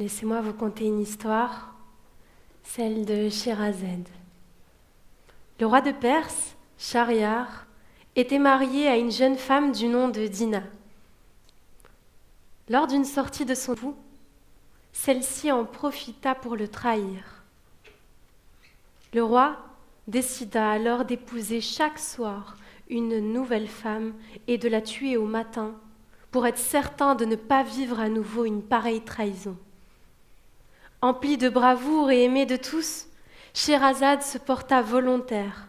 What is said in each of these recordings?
Laissez-moi vous conter une histoire, celle de Scheherazade. Le roi de Perse, Schahriar, était marié à une jeune femme du nom de Dina. Lors d'une sortie de son époux, celle-ci en profita pour le trahir. Le roi décida alors d'épouser chaque soir une nouvelle femme et de la tuer au matin pour être certain de ne pas vivre à nouveau une pareille trahison. Emplie de bravoure et aimée de tous, Scheherazade se porta volontaire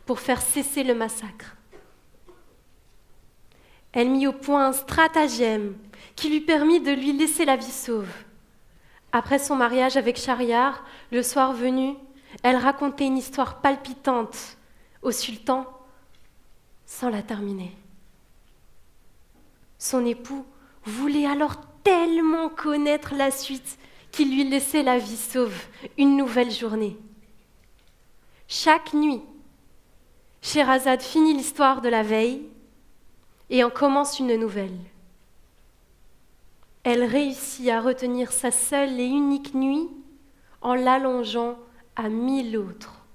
pour faire cesser le massacre. Elle mit au point un stratagème qui lui permit de lui laisser la vie sauve. Après son mariage avec Schahriar, le soir venu, elle racontait une histoire palpitante au sultan sans la terminer. Son époux voulait alors tellement connaître la suite qu'il lui laissait la vie sauve, une nouvelle journée. Chaque nuit, Scheherazade finit l'histoire de la veille et en commence une nouvelle. Elle réussit à retenir sa seule et unique nuit en l'allongeant à 1000 autres.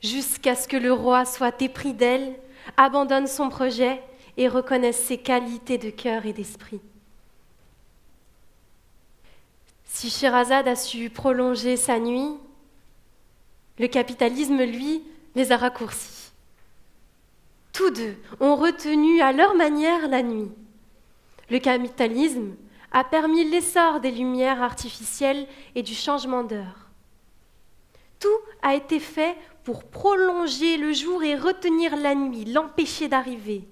Jusqu'à ce que le roi soit épris d'elle, abandonne son projet et reconnaisse ses qualités de cœur et d'esprit. Si Scheherazade a su prolonger sa nuit, le capitalisme, lui, les a raccourcis. Tous deux ont retenu à leur manière la nuit. Le capitalisme a permis l'essor des lumières artificielles et du changement d'heure. Tout a été fait pour prolonger le jour et retenir la nuit, l'empêcher d'arriver.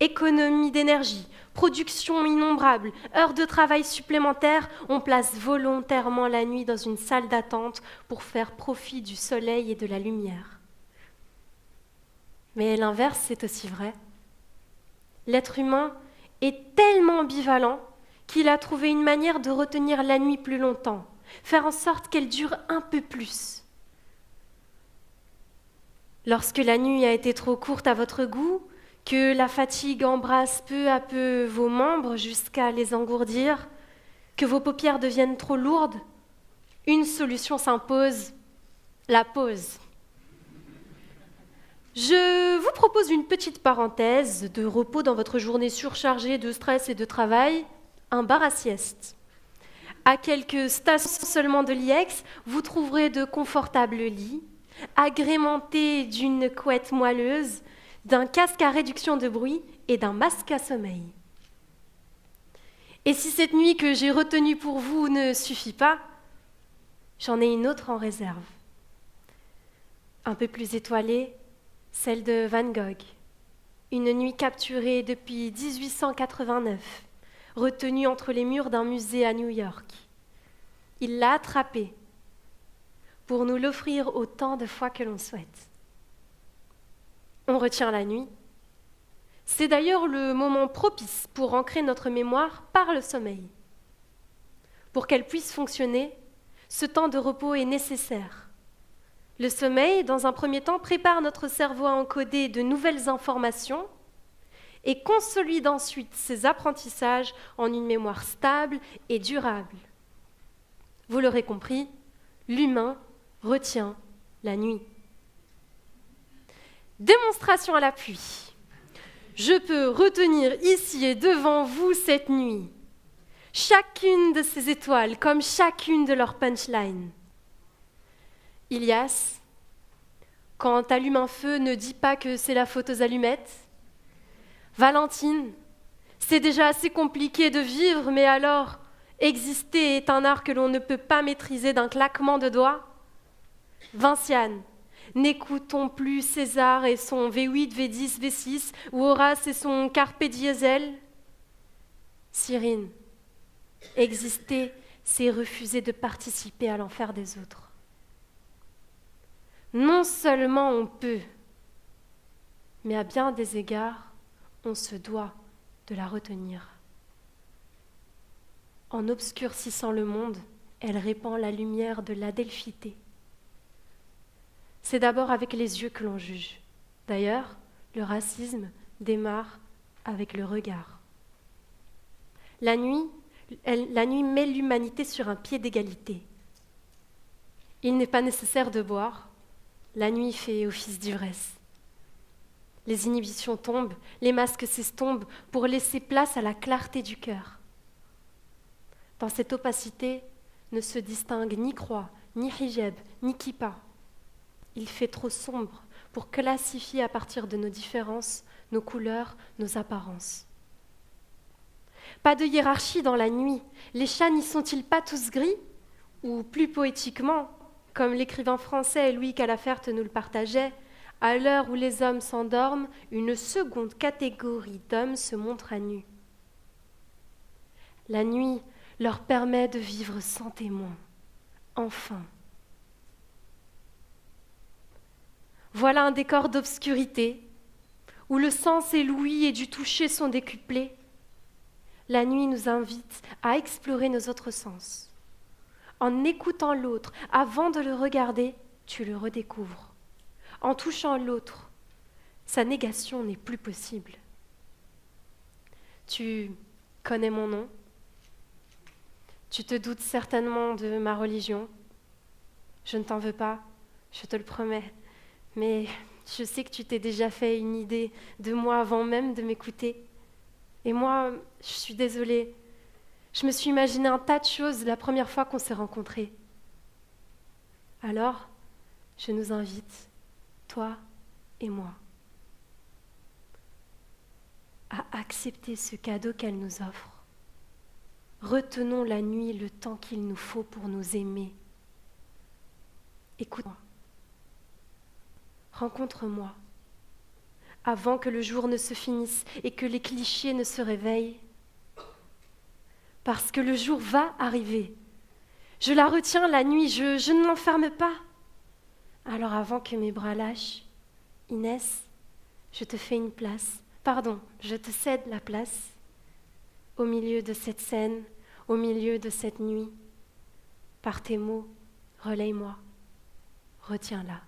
Économie d'énergie, production innombrable, heures de travail supplémentaires, on place volontairement la nuit dans une salle d'attente pour faire profit du soleil et de la lumière. Mais l'inverse, c'est aussi vrai. L'être humain est tellement ambivalent qu'il a trouvé une manière de retenir la nuit plus longtemps, faire en sorte qu'elle dure un peu plus. Lorsque la nuit a été trop courte à votre goût, que la fatigue embrasse peu à peu vos membres jusqu'à les engourdir, que vos paupières deviennent trop lourdes, une solution s'impose, la pause. Je vous propose une petite parenthèse de repos dans votre journée surchargée de stress et de travail, un bar à sieste. À quelques stations seulement de l'IEX, vous trouverez de confortables lits, agrémentés d'une couette moelleuse, d'un casque à réduction de bruit et d'un masque à sommeil. Et si cette nuit que j'ai retenue pour vous ne suffit pas, j'en ai une autre en réserve. Un peu plus étoilée, celle de Van Gogh. Une nuit capturée depuis 1889, retenue entre les murs d'un musée à New York. Il l'a attrapée pour nous l'offrir autant de fois que l'on souhaite. On retient la nuit. C'est d'ailleurs le moment propice pour ancrer notre mémoire par le sommeil. Pour qu'elle puisse fonctionner, ce temps de repos est nécessaire. Le sommeil, dans un premier temps, prépare notre cerveau à encoder de nouvelles informations et consolide ensuite ces apprentissages en une mémoire stable et durable. Vous l'aurez compris, l'humain retient la nuit. Démonstration à l'appui. Je peux retenir ici et devant vous cette nuit chacune de ces étoiles comme chacune de leurs punchlines. Ilias, quand t'allumes un feu, ne dis pas que c'est la faute aux allumettes. Valentine, c'est déjà assez compliqué de vivre, mais alors exister est un art que l'on ne peut pas maîtriser d'un claquement de doigts. Vinciane, n'écoutons plus César et son V8, V10, V6, ou Horace et son Carpe Diesel. Cyrine, exister, c'est refuser de participer à l'enfer des autres. Non seulement on peut, mais à bien des égards, on se doit de la retenir. En obscurcissant le monde, elle répand la lumière de l'adelphité. C'est d'abord avec les yeux que l'on juge. D'ailleurs, le racisme démarre avec le regard. La nuit, La nuit met l'humanité sur un pied d'égalité. Il n'est pas nécessaire de boire. La nuit fait office d'ivresse. Les inhibitions tombent, les masques s'estompent pour laisser place à la clarté du cœur. Dans cette opacité ne se distingue ni croix, ni hijab, ni kippa. Il fait trop sombre pour classifier à partir de nos différences, nos couleurs, nos apparences. Pas de hiérarchie dans la nuit. Les chats n'y sont-ils pas tous gris? Ou plus poétiquement, comme l'écrivain français Louis Calafert nous le partageait, à l'heure où les hommes s'endorment, une seconde catégorie d'hommes se montre à nu. La nuit leur permet de vivre sans témoin, enfin. Voilà un décor d'obscurité, où le sens et l'ouïe et du toucher sont décuplés. La nuit nous invite à explorer nos autres sens. En écoutant l'autre, avant de le regarder, tu le redécouvres. En touchant l'autre, sa négation n'est plus possible. Tu connais mon nom. Tu te doutes certainement de ma religion. Je ne t'en veux pas, je te le promets. Mais je sais que tu t'es déjà fait une idée de moi avant même de m'écouter. Et moi, je suis désolée. Je me suis imaginé un tas de choses la première fois qu'on s'est rencontrés. Alors, je nous invite, toi et moi, à accepter ce cadeau qu'elle nous offre. Retenons la nuit le temps qu'il nous faut pour nous aimer. Écoute-moi. Rencontre-moi. Avant que le jour ne se finisse et que les clichés ne se réveillent. Parce que le jour va arriver. Je la retiens la nuit, je ne l'enferme pas. Alors avant que mes bras lâchent, Inès, je te fais une place. Pardon, je te cède la place. Au milieu de cette scène, au milieu de cette nuit. Par tes mots, relaye-moi, retiens-la.